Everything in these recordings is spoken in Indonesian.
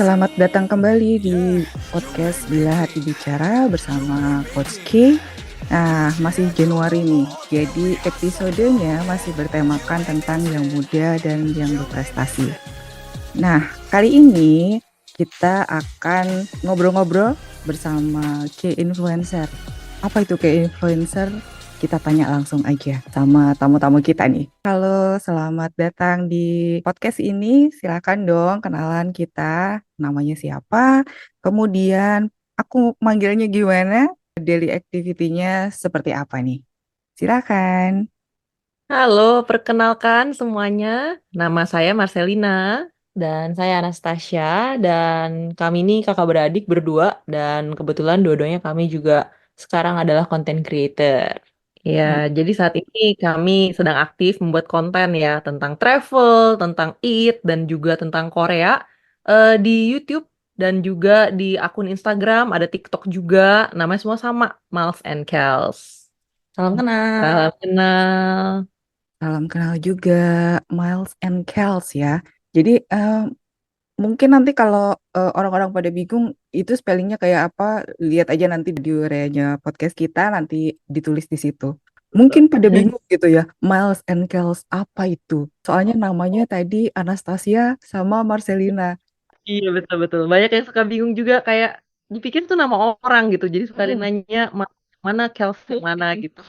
Selamat datang kembali di podcast Bila Hati Bicara bersama Coach K. Nah, masih Januari nih, jadi episodenya masih bertemakan tentang yang muda dan yang berprestasi. Nah, kali ini kita akan ngobrol-ngobrol bersama K-Influencer. Apa itu K-Influencer? Kita tanya langsung aja sama tamu-tamu kita nih. Halo, selamat datang di podcast ini. Silakan dong kenalan kita. Namanya siapa? Kemudian aku manggilnya gimana? Daily activity-nya seperti apa nih? Silakan. Halo, perkenalkan semuanya. Nama saya Marcelina dan saya Anastasia dan kami ini kakak beradik berdua dan kebetulan dua-duanya kami juga sekarang adalah content creator. Ya, jadi saat ini kami sedang aktif membuat konten ya tentang travel, tentang eat dan juga tentang Korea di YouTube dan juga di akun Instagram, ada TikTok juga, namanya semua sama, Miles and Kels. Salam kenal. Salam kenal. Salam kenal juga Miles and Kels ya. Jadi mungkin nanti kalau orang-orang pada bingung itu spellingnya kayak apa, lihat aja nanti di nya podcast kita nanti ditulis di situ. Mungkin pada bingung gitu ya, Miles and Kels apa itu? Soalnya namanya tadi Anastasia sama Marcelina. Iya betul-betul. Banyak yang suka bingung juga kayak dipikir tuh nama orang gitu. Jadi suka ada yang Mm-mm. nanya mana Kelsey mana gitu.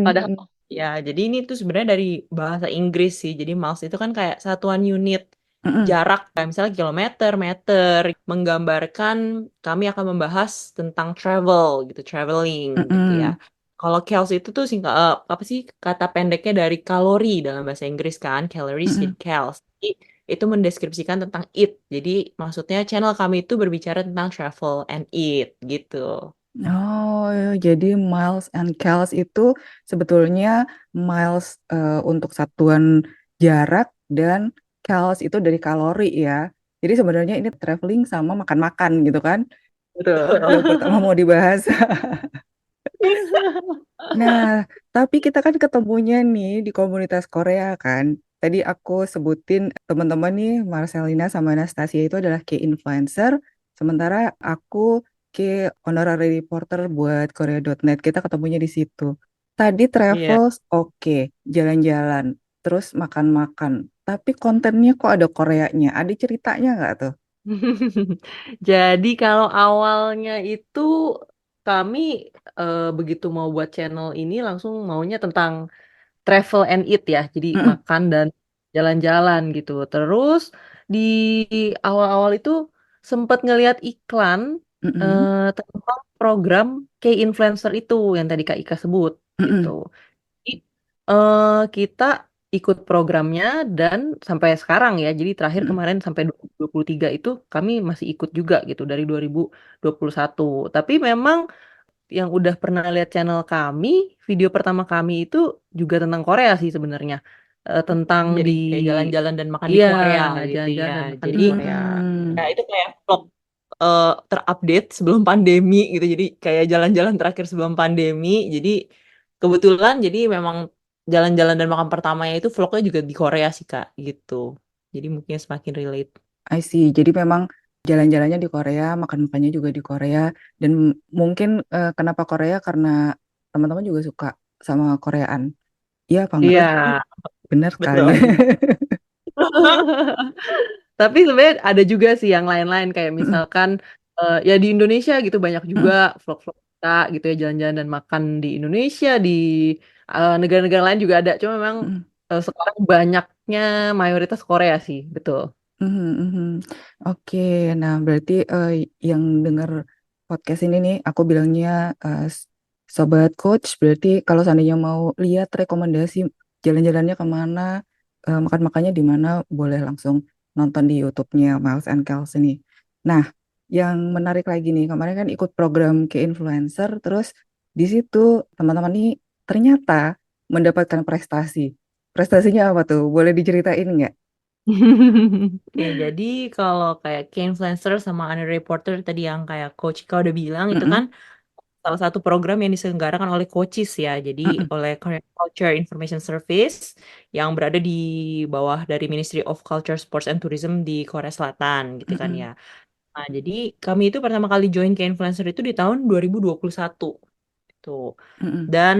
Padahal Mm-mm. ya jadi ini tuh sebenarnya dari bahasa Inggris sih. Jadi miles itu kan kayak satuan unit Mm-mm. jarak kayak misalnya kilometer, meter, menggambarkan kami akan membahas tentang travel gitu, traveling gitu ya. Mm-mm. Kalau Kels itu tuh singkat apa sih kata pendeknya dari kalori dalam bahasa Inggris kan, calories jadi Mm-mm. Kels. Jadi itu mendeskripsikan tentang eat. Jadi maksudnya channel kami itu berbicara tentang travel and eat gitu. Oh, jadi Miles and Kels itu sebetulnya miles untuk satuan jarak dan Kels itu dari kalori ya. Jadi sebenarnya ini traveling sama makan-makan gitu kan. Betul. Yang pertama mau dibahas. Nah, tapi kita kan ketemunya nih di komunitas Korea kan. Tadi aku sebutin teman-teman nih, Marcelina sama Anastasia itu adalah K-influencer. Sementara aku K-honorary reporter buat Korea.net. Kita ketemunya di situ. Tadi Iya. travels oke, jalan-jalan, terus makan-makan. Tapi kontennya kok ada Koreanya? Ada ceritanya nggak tuh? Jadi kalau awalnya itu kami begitu mau buat channel ini langsung maunya tentang travel and eat ya. Jadi Mm-mm, makan dan jalan-jalan gitu. Terus di awal-awal itu sempat ngelihat iklan mm-mm, tentang program K-influencer itu yang tadi Kak Ika sebut gitu. mm-mm, Jadi, kita ikut programnya dan sampai sekarang ya. Jadi terakhir mm-mm. kemarin sampai 2023 itu kami masih ikut juga gitu dari 2021. Tapi memang yang udah pernah lihat channel kami, video pertama kami itu juga tentang Korea sih sebenarnya. Tentang Jadi di kayak jalan-jalan dan makan di iya, Korea gitu jalan-jalan ya. dan makan di Jadi Korea. Ya itu kayak vlog terupdate sebelum pandemi gitu. Jadi kayak jalan-jalan terakhir sebelum pandemi. Jadi kebetulan jadi memang jalan-jalan dan makan pertamanya itu vlognya juga di Korea sih Kak gitu. Jadi mungkin semakin relate. I see. Jadi memang jalan-jalannya di Korea, makan-makannya juga di Korea, dan mungkin kenapa Korea karena teman-teman juga suka sama Koreaan. Iya apa enggak? Iya, Bener kan? betul. Tapi sebenarnya ada juga sih yang lain-lain kayak Mm-mm, misalkan ya di Indonesia gitu banyak juga mm-mm, vlog-vlog kita gitu ya jalan-jalan dan makan di Indonesia di negara-negara lain juga ada. Cuma memang mm-mm, sekarang banyaknya mayoritas Korea sih, betul. mhm, mhm. Oke, nah berarti yang dengar podcast ini nih, aku bilangnya sobat coach. Berarti kalau seandainya mau lihat rekomendasi jalan-jalannya kemana, makan-makannya di mana, boleh langsung nonton di YouTube-nya Miles and Kels ini. Nah, yang menarik lagi nih, kemarin kan ikut program ke influencer, terus di situ teman-teman ini ternyata mendapatkan prestasi. Prestasinya apa tuh? Boleh diceritain nggak? Oke, jadi kalau kayak key influencer sama under reporter tadi yang kayak Coach Ika udah bilang itu kan Mm-mm, salah satu program yang diselenggarakan oleh COCIS ya, jadi Mm-mm. oleh Korean Culture Information Service yang berada di bawah dari Ministry of Culture, Sports and Tourism di Korea Selatan gitu kan ya. Mm-mm. Nah, jadi kami itu pertama kali join ke influencer itu di tahun 2021 gitu. Mm-mm. Dan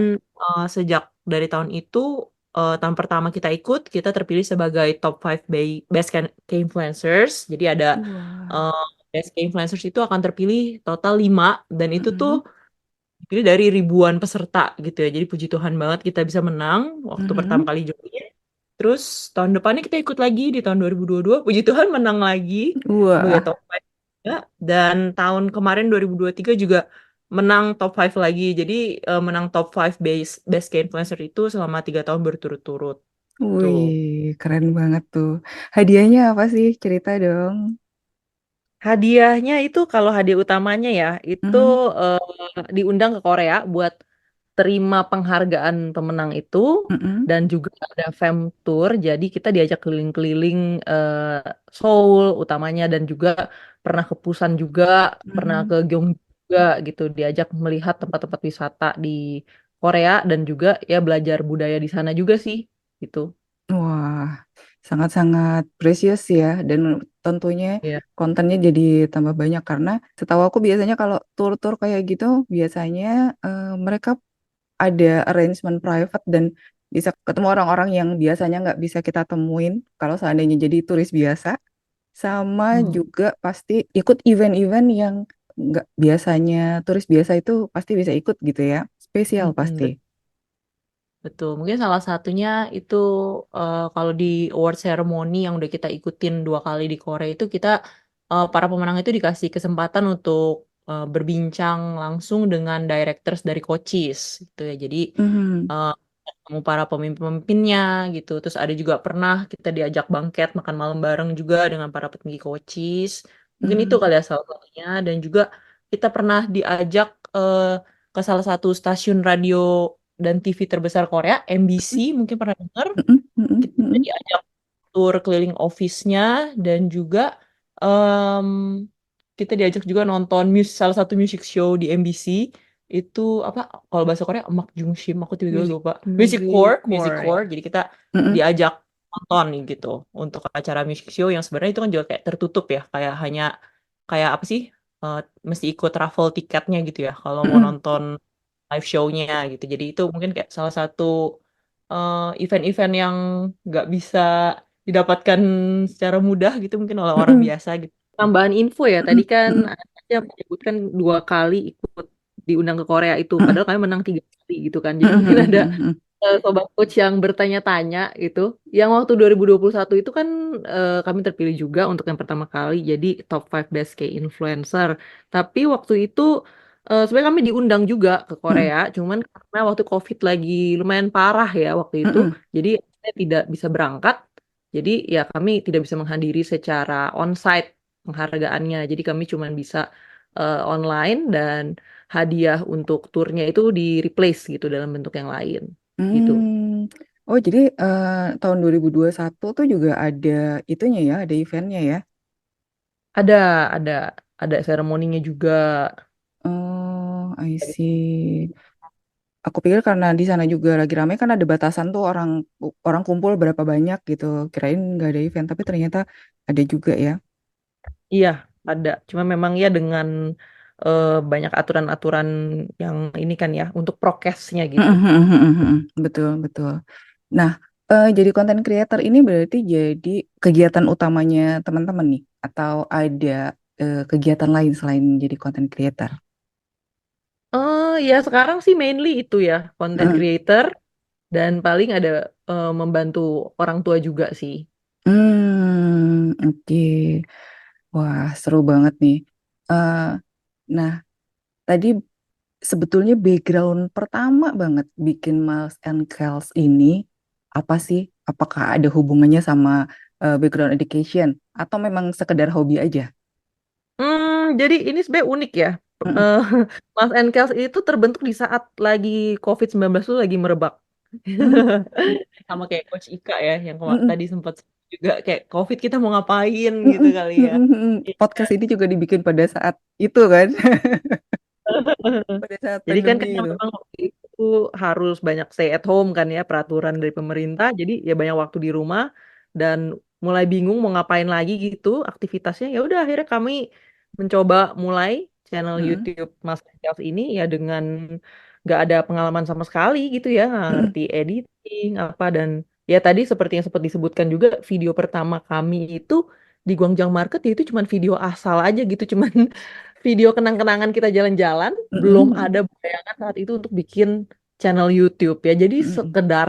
sejak dari tahun itu, tahun pertama kita ikut, kita terpilih sebagai top 5 best K-influencers. Jadi ada Wah. uh, best K-influencers itu akan terpilih total 5 dan itu tuh Mm-mm. dipilih dari ribuan peserta gitu ya. Jadi puji Tuhan banget kita bisa menang waktu pertama Mm-mm. kali join. Terus tahun depannya kita ikut lagi di tahun 2022, puji Tuhan menang lagi sebagai Wah. top 5 juga. Dan tahun kemarin 2023 juga menang top 5 lagi. Jadi menang top 5 best K-influencer itu selama 3 tahun berturut-turut. Tuh. Wih, keren banget tuh. Hadiahnya apa sih? Cerita dong. Hadiahnya itu kalau hadiah utamanya ya, itu Mm-mm. diundang ke Korea buat terima penghargaan pemenang itu Mm-mm. dan juga ada fam tour. Jadi kita diajak keliling-keliling Seoul utamanya dan juga pernah ke Busan juga, pernah Mm. ke Gyeonggi juga gitu, diajak melihat tempat-tempat wisata di Korea dan juga ya belajar budaya di sana juga sih gitu. Wah, sangat-sangat precious ya, dan tentunya Ya. kontennya jadi tambah banyak karena setahu aku biasanya kalau tur-tur kayak gitu biasanya mereka ada arrangement private dan bisa ketemu orang-orang yang biasanya nggak bisa kita temuin kalau seandainya jadi turis biasa, sama Hmm. juga pasti ikut event-event yang nggak biasanya turis biasa itu pasti bisa ikut gitu ya, spesial pasti. Betul, mungkin salah satunya itu kalau di award ceremony yang udah kita ikutin 2 kali di Korea itu kita para pemenang itu dikasih kesempatan untuk berbincang langsung dengan directors dari Coaches gitu ya. Jadi Mhm. eh, ketemu para pemimpin-pemimpinnya gitu. Terus ada juga pernah kita diajak bangket makan malam bareng juga dengan para petinggi Coaches. Mungkin itu Mhm. kali ya salah satunya. Dan juga kita pernah diajak eh, ke salah satu stasiun radio dan TV terbesar Korea, MBC, mungkin pernah dengar. Mhm. Mhm. Kita Mhm. diajak tour keliling office-nya dan juga em, kita diajak juga nonton salah satu music show di MBC. Itu apa kalau bahasa Korea Mak Jungshim, aku tiba-tiba Music lupa. music Music core ya. Core. Jadi kita Mhm. diajak nonton nih gitu untuk acara music show yang sebenarnya itu kan juga kayak tertutup ya, kayak hanya kayak apa sih? eh, Mesti ikut raffle tiketnya gitu ya kalau mau Mhm. nonton live show-nya gitu. Jadi itu mungkin kayak salah satu event-event yang nggak bisa didapatkan secara mudah gitu mungkin oleh orang Mhm. biasa gitu. Tambahan info ya, tadi Mhm. kan Mhm. saya menyebutkan 2 kali ikut diundang ke Korea itu, Mhm. padahal kami menang 3 kali gitu kan. Jadi Mhm. mungkin ada Mhm. sobat coach yang bertanya-tanya gitu. Yang waktu 2021 itu kan kami terpilih juga untuk yang pertama kali jadi top 5 best K influencer. Tapi waktu itu sebenarnya kami diundang juga ke Mhm. Korea, cuman karena waktu COVID lagi lumayan parah ya waktu itu, Mhm. jadi saya tidak bisa berangkat. Jadi ya kami tidak bisa menghadiri secara onsite penghargaannya. Jadi kami cuma bisa online dan hadiah untuk turnya itu di replace gitu dalam bentuk yang lain gitu. Hmm. Oh, jadi tahun 2021 tuh juga ada itunya ya, ada eventnya ya. Ada, ada, ada seremoninya juga. Oh, I see. Aku pikir karena di sana juga lagi ramai kan ada batasan tuh orang orang kumpul berapa banyak gitu. Kirain nggak ada event, tapi ternyata ada juga ya. Iya, ada. Cuma memang ya dengan banyak aturan-aturan yang ini kan ya untuk prokesnya gitu. Betul, betul. Nah, jadi konten creator ini berarti jadi kegiatan utamanya teman-teman nih, atau ada kegiatan lain selain jadi konten creator? Ya sekarang sih mainly itu ya content Heeh. creator dan paling ada membantu orang tua juga sih. Oke. Wah, seru banget nih. Eh, nah, tadi sebetulnya background pertama banget bikin Miles and Kels ini apa sih? Apakah ada hubungannya sama background education atau memang sekedar hobi aja? Jadi ini sebenarnya unik ya. Mm-mm. Eh, Mas Enkels itu terbentuk di saat lagi COVID-19 itu lagi merebak. Mm, Sama kayak Coach Ika ya, yang mm-mm. tadi sempat juga kayak COVID kita mau ngapain gitu Mm-mm. kali ya. Mm-mm. Iya. Podcast ini juga dibikin pada saat itu kan? pada saat Jadi kan pandemi karena itu. memang waktu itu harus banyak stay at home kan ya peraturan dari pemerintah. Jadi ya banyak waktu di rumah dan mulai bingung mau ngapain lagi gitu aktivitasnya. Ya udah akhirnya kami mencoba mulai channel Mm-mm, YouTube Mas Chef ini ya dengan nggak ada pengalaman sama sekali gitu ya, nggak mm-mm, ngerti editing apa dan ya tadi seperti yang sempat disebutkan juga video pertama kami itu di Guangzhou Market ya itu cuman video asal aja gitu, cuman video kenang-kenangan kita jalan-jalan, belum ada mm-mm, bayangan saat itu untuk bikin channel YouTube ya. Jadi mm-mm, sekedar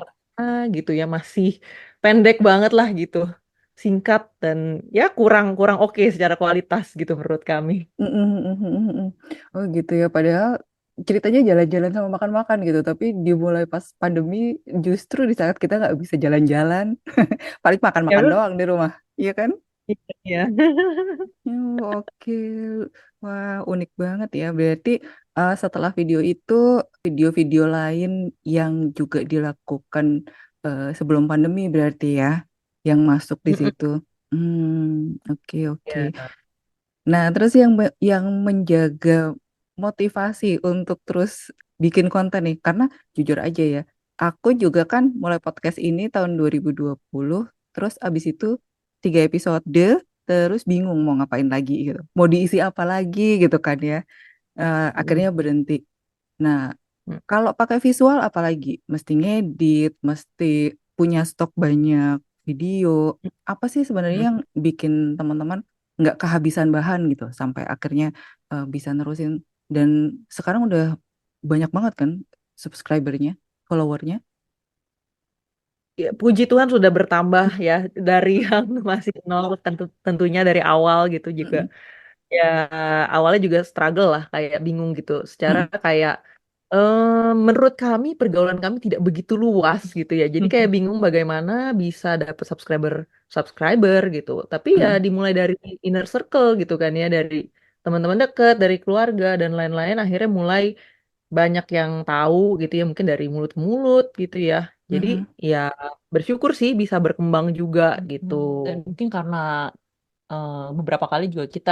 gitu ya masih pendek banget lah gitu. Singkat dan ya kurang kurang oke secara kualitas gitu menurut kami. mm-mm, mm-mm, mm-mm. Oh gitu ya, padahal ceritanya jalan-jalan sama makan-makan gitu, tapi dimulai pas pandemi justru di saat kita nggak bisa jalan-jalan, paling Ya makan-makan udah. doang di rumah, iya kan? Iya. Oke, wah unik banget ya. Berarti setelah video itu, video-video lain yang juga dilakukan sebelum pandemi berarti ya, yang masuk di Mm-mm. situ. Oke oke. Ya. Nah, terus yang menjaga motivasi untuk terus bikin konten nih, karena jujur aja ya, aku juga kan mulai podcast ini tahun 2020, terus abis itu 3 episode, terus bingung mau ngapain lagi gitu, mau diisi apa lagi gitu kan ya. Akhirnya Mm. berhenti. Nah, kalau pakai visual apalagi, mesti ngedit, mesti punya stok banyak video. Apa sih sebenarnya Mm. yang bikin teman-teman nggak kehabisan bahan gitu sampai akhirnya bisa nerusin dan sekarang udah banyak banget kan subscribernya, followernya. Ya, puji Tuhan sudah bertambah ya dari yang masih nol tentunya dari awal gitu juga. Mm-mm, Ya awalnya juga struggle lah kayak bingung gitu secara mm-mm, kayak menurut kami pergaulan kami tidak begitu luas gitu ya jadi kayak mm-mm, bingung bagaimana bisa dapet subscriber subscriber gitu tapi ya mm-mm, dimulai dari inner circle gitu kan ya dari teman-teman dekat dari keluarga dan lain-lain akhirnya mulai banyak yang tahu gitu ya mungkin dari mulut ke mulut gitu ya jadi mm-mm, ya bersyukur sih bisa berkembang juga gitu. Dan mungkin karena beberapa kali juga kita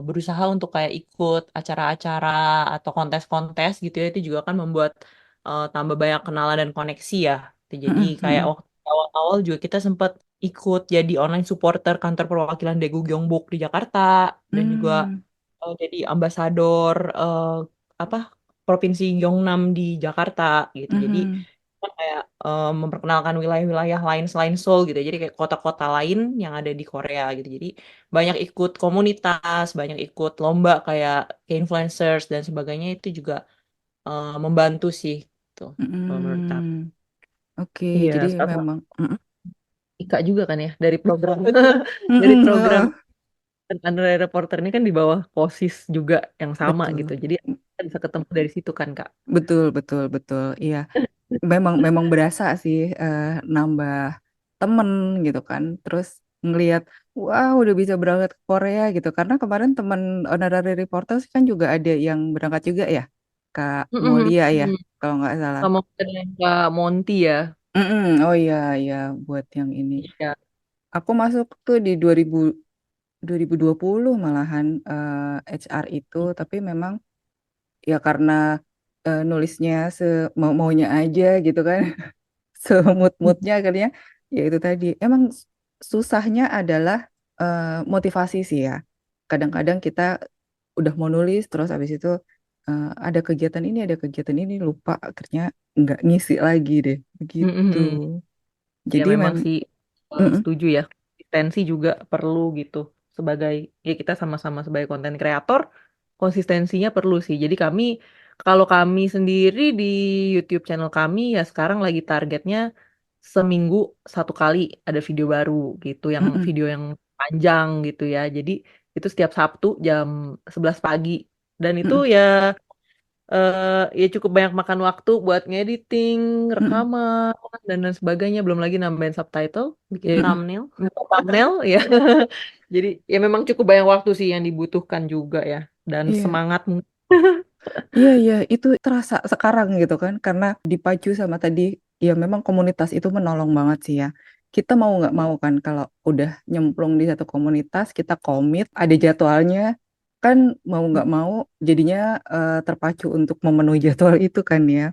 berusaha untuk kayak ikut acara-acara atau kontes-kontes gitu ya itu juga kan membuat tambah banyak kenalan dan koneksi ya. Jadi mm-mm, kayak mm-mm, waktu awal-awal juga kita sempat ikut jadi online supporter kantor perwakilan Daegu Gyeongbok di Jakarta dan juga mm, jadi ambasador apa Provinsi Gyeongnam di Jakarta gitu. Jadi mm-mm, kan kayak memperkenalkan wilayah-wilayah lain selain Seoul gitu ya. Jadi kayak kota-kota lain yang ada di Korea gitu. Jadi banyak ikut komunitas, banyak ikut lomba kayak influencers dan sebagainya itu juga membantu sih tuh kalau menurut aku. mm-mm. Oke, Iya jadi sama memang mm-mm, Ika juga kan ya dari program dari mm-mm, program Andre Reporter ini kan di bawah POSIS juga yang sama gitu. betul. Jadi kita bisa ketemu dari situ kan Kak. Betul, betul, betul. Iya, memang berasa sih nambah temen gitu kan. Terus ngelihat, wah udah bisa berangkat ke Korea gitu. Karena kemarin temen honorary reporters kan juga ada yang berangkat juga ya, Kak Mulia ya, Mm-mm. kalau nggak salah. Sama Kak Monty ya. Mm-mm. Oh iya, iya, buat yang ini. Iya. Aku masuk tuh di 2020 malahan HR itu, tapi memang ya karena nulisnya semau-maunya aja gitu kan. Semut-mutnya kalinya ya itu tadi emang susahnya adalah motivasi sih ya kadang-kadang kita udah mau nulis terus habis itu ada kegiatan ini lupa akhirnya nggak ngisi lagi deh begitu Mm-mm. Ya jadi memang sih Mm-mm, setuju ya. Konsistensi juga perlu gitu. Sebagai ya kita sama-sama sebagai konten kreator, konsistensinya perlu sih. Jadi kami kalau kami sendiri di YouTube channel kami ya sekarang lagi targetnya seminggu satu kali ada video baru gitu, yang mm-mm, video yang panjang gitu ya. Jadi itu setiap Sabtu jam 11 pagi. Dan itu mm-mm, ya ya cukup banyak makan waktu buat ngediting, mm-mm, rekaman, dan lain sebagainya. Belum lagi nambahin subtitle, bikin mm-mm. Thumbnail. thumbnail, ya. Jadi ya memang cukup banyak waktu sih yang dibutuhkan juga ya. Dan Iya. semangat mungkin. Iya, iya, itu terasa sekarang gitu kan, karena dipacu sama tadi, ya memang komunitas itu menolong banget sih ya. Kita mau nggak mau kan, kalau udah nyemplung di satu komunitas, kita komit, ada jadwalnya, kan mau nggak mau jadinya terpacu untuk memenuhi jadwal itu kan ya.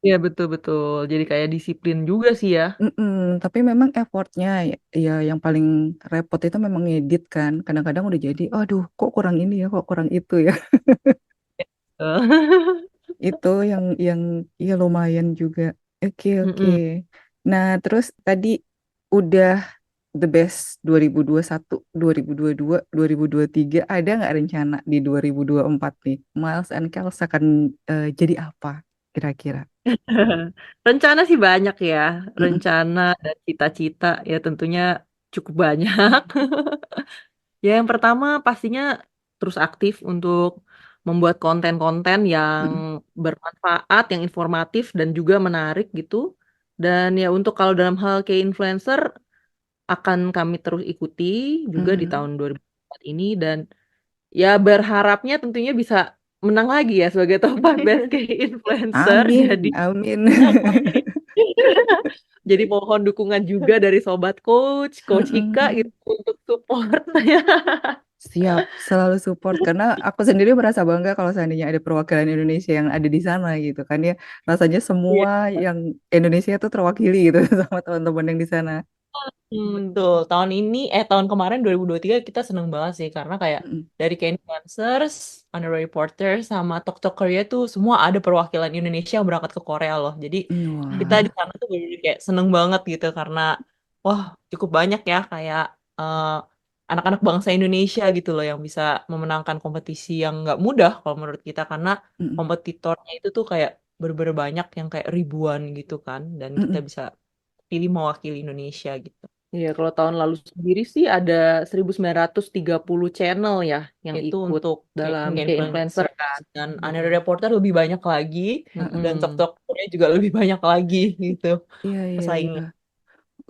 Iya betul-betul. Jadi kayak disiplin juga sih ya. Mm-mm, tapi memang effortnya ya yang paling repot itu memang ngedit kan. Kadang-kadang udah jadi, aduh kok kurang ini ya, kok kurang itu ya. Itu yang ya lumayan juga. Oke, oke. Mm-mm. Nah, terus tadi udah the best 2021, 2022, 2023. Ada nggak rencana di 2024 nih? Miles and Kels akan jadi apa kira-kira? Rencana sih banyak ya. Mm-mm, Rencana dan cita-cita ya tentunya cukup banyak. Ya yang pertama pastinya terus aktif untuk membuat konten-konten yang mm-mm, bermanfaat, yang informatif dan juga menarik gitu. Dan ya untuk kalau dalam hal kayak influencer akan kami terus ikuti juga di mm-mm. tahun 2024 ini dan ya berharapnya tentunya bisa menang lagi ya sebagai top 5 best kayak influencer. Jadi Amin, amin. jadi mohon dukungan juga dari sobat coach Ika Mm-mm. gitu untuk support saya. Siap, selalu support karena aku sendiri merasa bangga kalau seandainya ada perwakilan Indonesia yang ada di sana gitu kan ya. Rasanya Iya. semua yang Indonesia itu terwakili gitu sama teman-teman yang di sana. Betul. Tahun kemarin 2023 kita seneng banget sih karena kayak Mm-mm. dari kayak influencers, honorary reporters, sama TokTok Korea tuh semua ada perwakilan Indonesia yang berangkat ke Korea loh. Jadi kita di Wah. sana tuh bener kayak seneng banget gitu karena wah cukup banyak ya kayak eh, anak-anak bangsa Indonesia gitu loh yang bisa memenangkan kompetisi yang nggak mudah kalau menurut kita karena Mm-mm. kompetitornya itu tuh kayak bener-bener banyak yang kayak ribuan gitu kan dan kita Mm-mm. bisa pilih mewakili Indonesia gitu. Iya, kalau tahun lalu sendiri sih ada 1930 channel ya yang Itu ikut untuk kayak dalam kayak influencer influencer kan. dan Mm-mm. honorary reporter lebih banyak lagi Mm-mm. dan Mm-mm. TokToknya juga lebih banyak lagi gitu Iya, iya, iya. pesaingnya.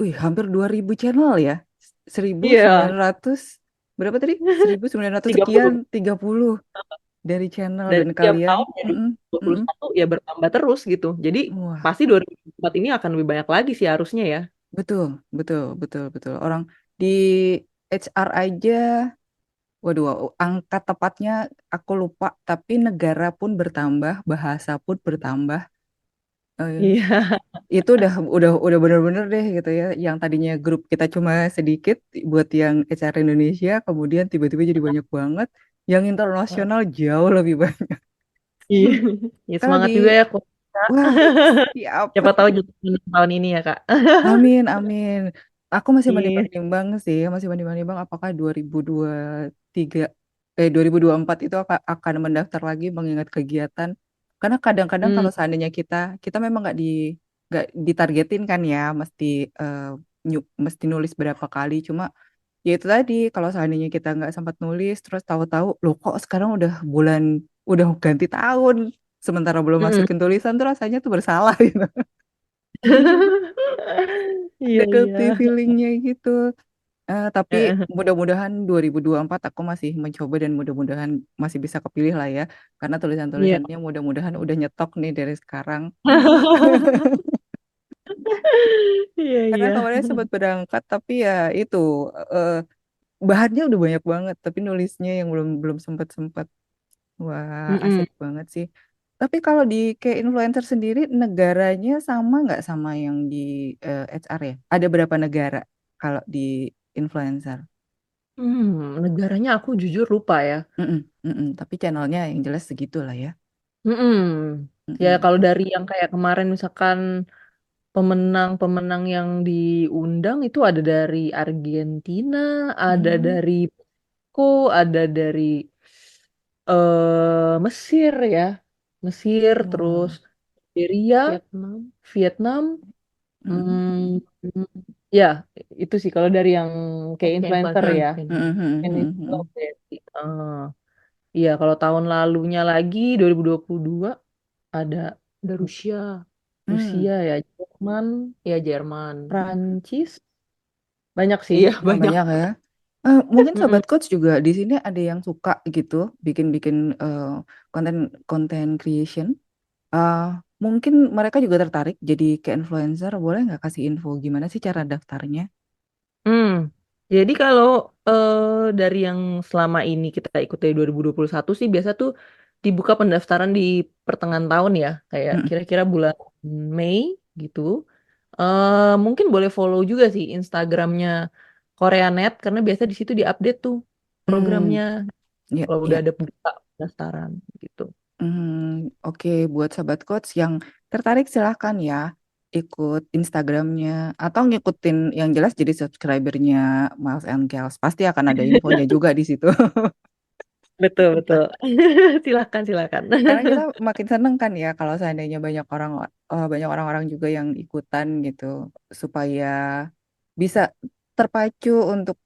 Wih, hampir 2000 channel ya. Iya, 1900 berapa tadi? 1900 sekian 30 30 dari channel dan dan setiap kalian. tahun ya Mm-mm. Mm-mm. 2021 ya bertambah terus gitu. Jadi Wah, pasti 2024 ini akan lebih banyak lagi sih harusnya ya. betul, betul, betul, betul. Orang di HR aja, waduh, angka tepatnya aku lupa, tapi negara pun bertambah, bahasa pun bertambah. Eh, Iya. itu udah bener-bener deh gitu ya. Yang tadinya grup kita cuma sedikit buat yang HR Indonesia, kemudian tiba-tiba jadi banyak banget. Yang internasional jauh lebih banyak. Iya. Ya Kalau semangat di, juga ya Kak. wah, siap. Siapa tahu jadi menang tahun ini ya Kak. Amin, amin. Aku masih Iya. menimbang-nimbang sih, masih menimbang-nimbang apakah 2023, 2024 itu akan mendaftar lagi mengingat kegiatan. Karena kadang-kadang Hmm. kalau seandainya kita memang nggak ditargetin kan ya, eh, mesti nulis berapa kali. Cuma ya itu tadi, kalau seandainya kita nggak sempat nulis, terus tahu-tahu, loh kok sekarang udah ganti tahun, sementara belum Mm-mm. masukin tulisan tuh rasanya tuh bersalah gitu. Iya, Ada iya. guilty feelingnya gitu. Tapi mudah-mudahan 2024 aku masih mencoba dan mudah-mudahan masih bisa kepilih lah ya. Karena Iya. tulisan-tulisannya mudah-mudahan udah nyetok nih dari sekarang. Iya, Karena iya. kemarin sempat berangkat tapi ya itu eh, bahannya udah banyak banget tapi nulisnya yang belum belum sempat-sempat. Wah, Mm-mm. asik banget sih. Tapi kalau di kayak influencer sendiri negaranya sama nggak sama yang di HR ya? Ada berapa negara kalau di influencer? Negaranya aku jujur lupa ya. Mm-mm, mm-mm. Tapi channelnya yang jelas segitu lah ya. Mm-mm. Ya Mm-mm. kalau dari yang kayak kemarin misalkan pemenang-pemenang yang diundang itu ada dari Argentina, ada Hmm. dari Meksiko, ada dari Mesir ya. Mesir terus Wah. Nigeria, Vietnam. Vietnam. Mm-mm. Hmm, ya, itu sih kalau dari yang kayak Oke, influencer influencer. ya. Mm-mm, Yang mm-mm, itu mm-mm. berarti. Iya, kalau tahun lalunya lagi 2022 ada Ada Rusia. Hmm. Rusia ya, Jerman, Ya Jerman. Prancis, banyak sih. Iya Wah, banyak. banyak ya. Mungkin Mm-mm. sobat coach juga di sini ada yang suka gitu bikin-bikin konten konten creation. Eh, Mungkin mereka juga tertarik jadi ke influencer. Boleh nggak kasih info gimana sih cara daftarnya? Hmm. Jadi kalau dari yang selama ini kita ikut dari 2021 sih biasa tuh dibuka pendaftaran di pertengahan tahun ya, kayak Mm-mm. kira-kira bulan Mei gitu. Mungkin boleh follow juga sih Instagramnya Koreanet karena biasa di situ diupdate tuh Hmm, programnya ya, kalau udah ya. ada buka pendaftaran gitu. Oke, buat sobat coach yang tertarik silahkan ya ikut Instagramnya atau ngikutin yang jelas jadi subscribernya Miles and Kels. Pasti akan ada infonya juga di situ. Betul, betul. Silakan, silakan. Karena kita makin seneng kan ya kalau seandainya banyak orang-orang juga yang ikutan gitu supaya bisa terpacu untuk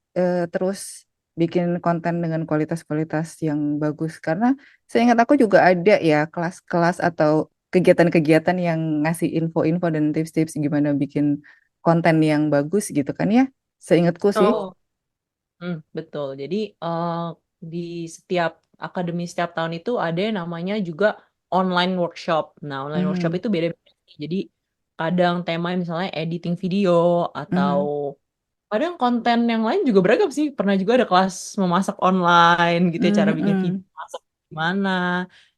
terus bikin konten dengan kualitas-kualitas yang bagus. Karena seingat aku juga ada ya kelas-kelas atau kegiatan-kegiatan yang ngasih info-info dan tips-tips gimana bikin konten yang bagus gitu kan ya. Seingatku sih. Oh, betul. Jadi di setiap akademi setiap tahun itu ada yang namanya juga online workshop. Nah, online workshop Hmm, itu beda-beda. Jadi kadang tema misalnya editing video atau hmm, kadang konten yang lain juga beragam sih. Pernah juga ada kelas memasak online gitu ya, cara hmm, bikin video hmm. masak gimana.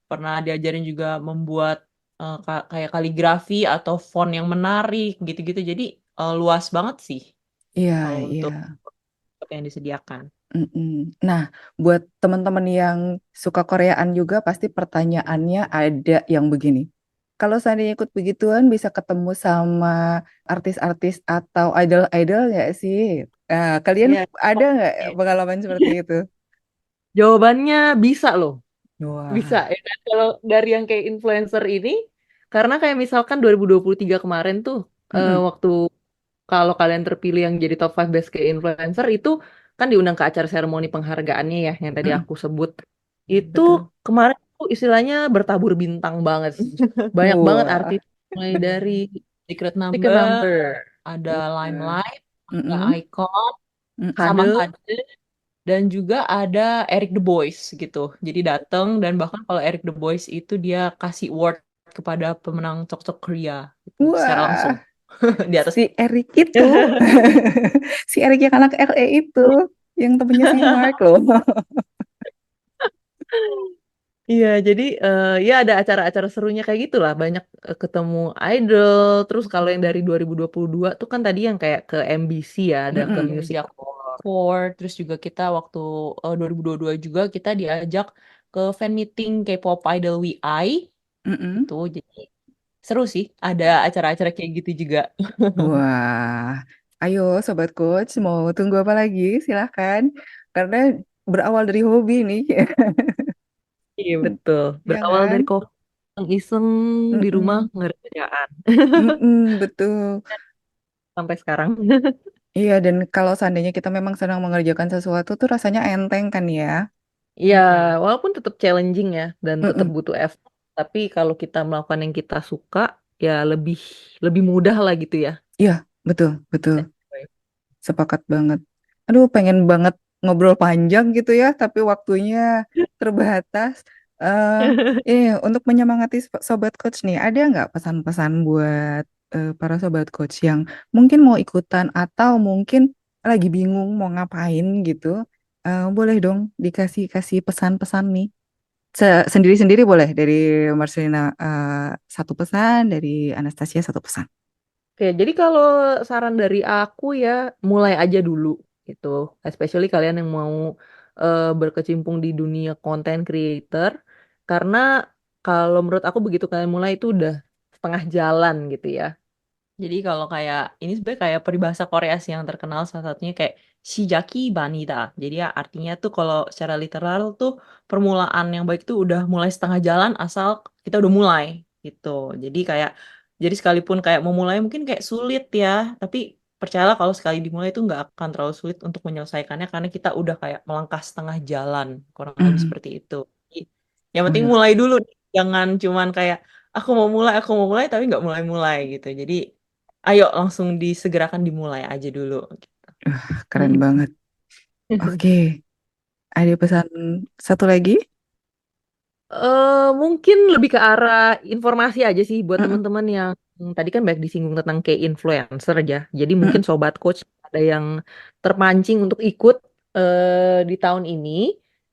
Pernah diajarin juga membuat kayak kaligrafi atau font yang menarik gitu-gitu. Jadi luas banget sih Iya, kalau iya. untuk apa yang disediakan. Mm-mm. Nah, buat teman-teman yang suka Koreaan juga pasti pertanyaannya ada yang begini. Kalau seandainya ikut begituan bisa ketemu sama artis-artis atau idol-idol nggak sih? Nah, kalian Iya. ada nggak pengalaman seperti itu? Jawabannya bisa loh. Bisa Wah. ya kan? Kalau dari yang kayak influencer ini, karena kayak misalkan 2023 kemarin tuh, Mm-mm. waktu kalau kalian terpilih yang jadi top 5 best kayak influencer itu kan diundang ke acara seremoni penghargaannya ya, yang tadi Mm-mm. aku sebut. Itu Betul. kemarin tuh istilahnya bertabur bintang banget sih. Banyak banget Wah. artis mulai dari Secret Secret Number, Number, ada Wah. Limelight, ada Mm-mm. Icon, sama Mm-mm. Kade, Kade, dan juga ada Eric The Boys gitu. Jadi datang dan bahkan kalau Eric The Boys itu dia kasih award kepada pemenang Tok Tok Korea gitu secara langsung Wah. di atas. Si Erik itu, si Erik yang anak LE itu, yang temennya si Mark loh. Iya, jadi ya ada acara-acara serunya kayak gitulah. Banyak ketemu idol. Terus kalau yang dari 2022 tuh kan tadi yang kayak ke MBC ya, ada ke Mm-mm. Music Ya, Award. Core, terus juga kita waktu 2022 juga kita diajak ke fan meeting K-pop Idol WI Mm-mm. itu. Jadi seru sih, ada acara-acara kayak gitu juga. Wah, ayo Sobat Coach, mau tunggu apa lagi? Silahkan. Karena berawal dari hobi nih, Iya betul. ya Berawal dari kan? kopi iseng di rumah Mm-mm. ngerjain Mm-mm, betul. sampai sekarang. Iya, dan kalau seandainya kita memang sedang mengerjakan sesuatu tuh rasanya enteng kan ya? Iya, Mm-mm. walaupun tetap challenging ya dan tetap Mm-mm. butuh effort, tapi kalau kita melakukan yang kita suka, ya lebih lebih mudah lah gitu ya. Iya, betul, betul. Sepakat banget. Aduh, pengen banget ngobrol panjang gitu ya, tapi waktunya terbatas. Eh, ini untuk menyemangati sobat coach nih, ada nggak pesan-pesan buat para sobat coach yang mungkin mau ikutan atau mungkin lagi bingung mau ngapain gitu? Boleh dong dikasih kasih pesan-pesan nih. Sendiri-sendiri boleh dari Marcelina satu pesan, dari Anastasia satu pesan. Oke, jadi kalau saran dari aku ya mulai aja dulu gitu. Especially kalian yang mau berkecimpung di dunia content creator, karena kalau menurut aku begitu kalian mulai itu udah setengah jalan gitu ya. Jadi kalau kayak ini sebenarnya kayak peribahasa Korea sih yang terkenal salah satunya kayak shijaki banida. Jadi ya artinya tuh kalau secara literal tuh permulaan yang baik tuh udah mulai setengah jalan asal kita udah mulai gitu. Jadi kayak jadi sekalipun kayak mau mulai mungkin kayak sulit ya, tapi percayalah kalau sekali dimulai itu nggak akan terlalu sulit untuk menyelesaikannya karena kita udah kayak melangkah setengah jalan kurang lebih Mhm. seperti itu. Jadi, yang penting Wah, mulai dulu, jangan cuman kayak aku mau mulai tapi nggak mulai-mulai gitu. Jadi ayo langsung disegerakan dimulai aja dulu gitu. keren banget. Oke, ada pesan satu lagi? Mungkin lebih ke arah informasi aja sih buat Mm-mm, teman-teman yang tadi kan banyak disinggung tentang kayak influencer aja. Jadi mungkin mm-mm, sobat coach ada yang terpancing untuk ikut di tahun ini,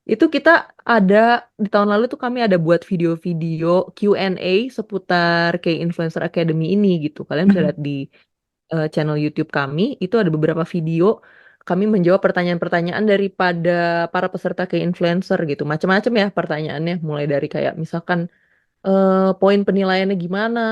itu kita di tahun lalu tuh kami ada buat video-video Q&A seputar K-Influencer Academy ini gitu. Kalian bisa lihat di channel YouTube kami, itu ada beberapa video kami menjawab pertanyaan-pertanyaan daripada para peserta K-Influencer gitu. Macam-macam ya pertanyaannya, mulai dari kayak misalkan poin penilaiannya gimana,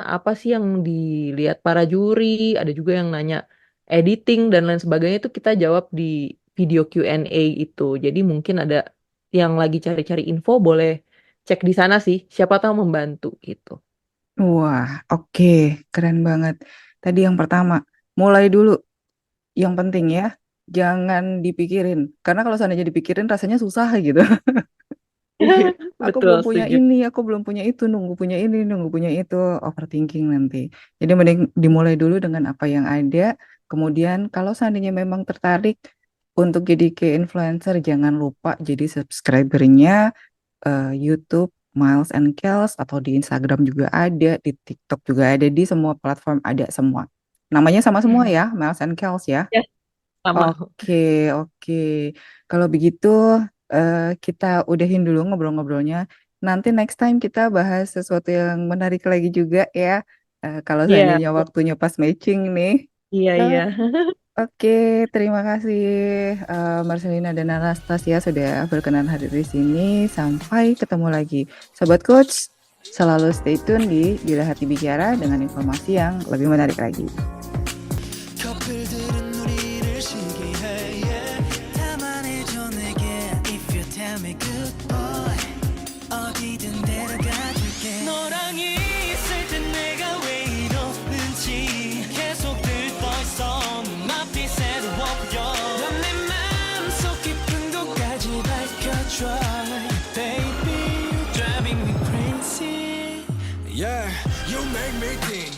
apa sih yang dilihat para juri, ada juga yang nanya editing dan lain sebagainya itu kita jawab di video Q&A itu. Jadi mungkin ada yang lagi cari-cari info boleh cek di sana sih, siapa tahu membantu gitu. Wah, oke, keren banget. Tadi yang pertama, mulai dulu. Yang penting ya, jangan dipikirin. Karena kalau seandainya dipikirin rasanya susah gitu. Aku Betul, belum punya setuju. ini, aku belum punya itu, nunggu punya ini, nunggu punya itu, overthinking nanti. Jadi mending dimulai dulu dengan apa yang ada. Kemudian kalau seandainya memang tertarik untuk jadi kayak influencer, jangan lupa jadi subscribernya YouTube Miles and Kels, atau di Instagram juga ada, di TikTok juga ada, di semua platform ada semua. Namanya sama semua Hmm. ya, Miles and Kels ya. Ya, sama. Oke, oke. Kalau begitu kita udahin dulu ngobrol-ngobrolnya. Nanti next time kita bahas sesuatu yang menarik lagi juga ya. Kalau Iya, seandainya waktunya pas matching nih. iya, Eh, iya. Oke, terima kasih Marcelina dan Anastasia sudah berkenan hadir di sini. Sampai ketemu lagi. Sobat Coach, selalu stay tune di Bila Hati Bicara dengan informasi yang lebih menarik lagi. 커플들은 우리를 시기해 yeah. 담아내줘 내게 if you tell me good boy 어디든 데려가줄게 너랑 있을 땐 내가 왜 이러는지 계속 들떠있어 눈앞이 새로워 보여 넌 내 맘속 깊은 곳까지 밝혀줘 Baby you're driving me crazy Yeah you make me think